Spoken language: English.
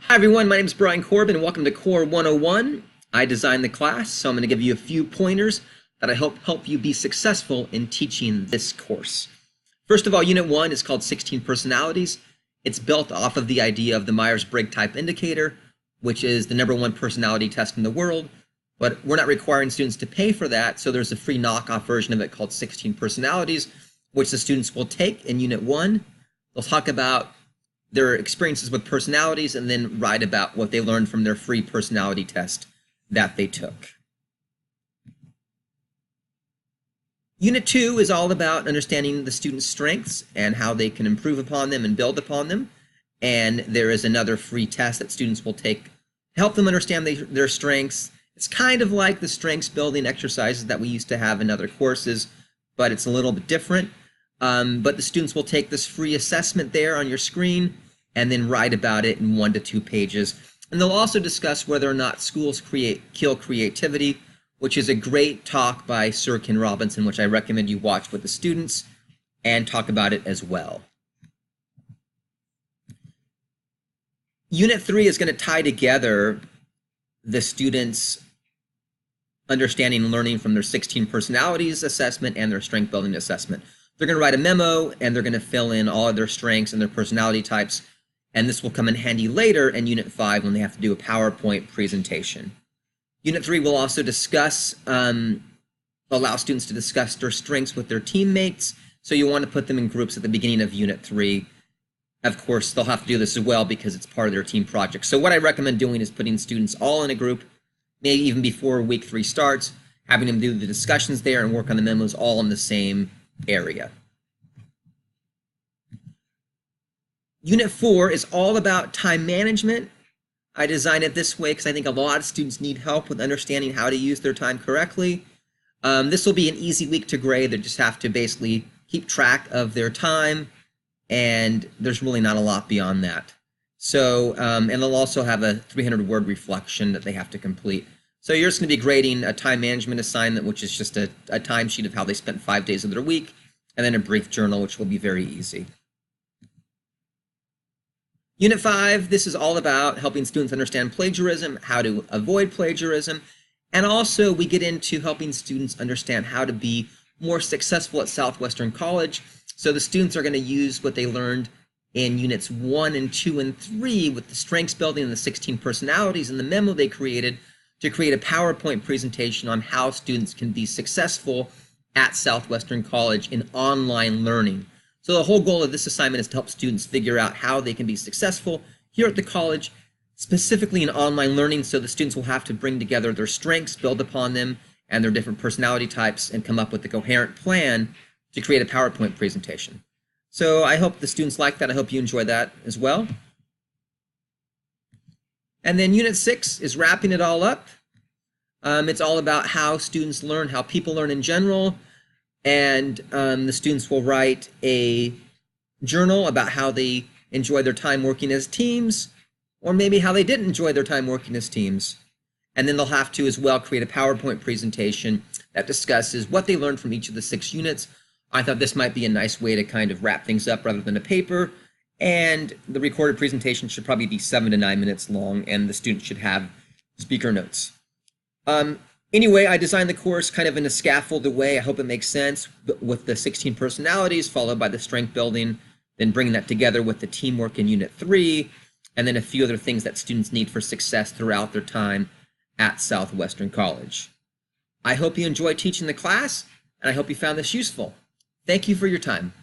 Hi everyone, my name is Brian Corbin and welcome to Core 101. I designed the class, so I'm going to give you a few pointers that I hope help you be successful in teaching this course. First of all, Unit 1 is called 16 Personalities. It's built off of the idea of the Myers-Briggs Type Indicator, which is the #1 personality test in the world, but we're not requiring students to pay for that, so there's a free knockoff version of it called 16 Personalities, which the students will take in Unit 1. They'll talk about their experiences with personalities and then write about what they learned from their free personality test that they took. Unit 2 is all about understanding the students' strengths and how they can improve upon them and build upon them. And there is another free test that students will take to help them understand their strengths. It's kind of like the strengths building exercises that we used to have in other courses, but it's a little bit different. But the students will take this free assessment there on your screen and then write about it in 1 to 2 pages. And they'll also discuss whether or not schools kill creativity, which is a great talk by Sir Ken Robinson, which I recommend you watch with the students and talk about it as well. Unit 3 is going to tie together the students' understanding and learning from their 16 personalities assessment and their strength building assessment. They're going to write a memo and they're going to fill in all of their strengths and their personality types, and this will come in handy later in Unit 5 when they have to do a PowerPoint presentation. Unit 3 will also discuss, allow students to discuss their strengths with their teammates, so you want to put them in groups at the beginning of Unit 3. Of course, they'll have to do this as well because it's part of their team project. So what I recommend doing is putting students all in a group, maybe even before week 3 starts, having them do the discussions there and work on the memos all in the same area. Unit 4 is all about time management. I designed it this way because I think a lot of students need help with understanding how to use their time correctly. This will be an easy week to grade. They just have to basically keep track of their time, and there's really not a lot beyond that. So, and they'll also have a 300-word reflection that they have to complete. So you're just going to be grading a time management assignment, which is just a timesheet of how they spent 5 days of their week, and then a brief journal, which will be very easy. Unit 5, this is all about helping students understand plagiarism, how to avoid plagiarism, and also we get into helping students understand how to be more successful at Southwestern College. So the students are going to use what they learned in Units 1 and 2 and 3 with the strengths building and the 16 personalities and the memo they created to create a PowerPoint presentation on how students can be successful at Southwestern College in online learning. So the whole goal of this assignment is to help students figure out how they can be successful here at the college, specifically in online learning, so the students will have to bring together their strengths, build upon them, and their different personality types, and come up with a coherent plan to create a PowerPoint presentation. So I hope the students like that. I hope you enjoy that as well. And then Unit 6 is wrapping it all up. It's all about how students learn, how people learn in general, and the students will write a journal about how they enjoy their time working as teams, or maybe how they didn't enjoy their time working as teams. And then they'll have to as well create a PowerPoint presentation that discusses what they learned from each of the 6 units. I thought this might be a nice way to kind of wrap things up rather than a paper, and the recorded presentation should probably be 7 to 9 minutes long, and the students should have speaker notes. Anyway, I designed the course kind of in a scaffolded way. I hope it makes sense, with the 16 personalities followed by the strength building, then bringing that together with the teamwork in Unit 3, and then a few other things that students need for success throughout their time at Southwestern College. I hope you enjoyed teaching the class, and I hope you found this useful. Thank you for your time.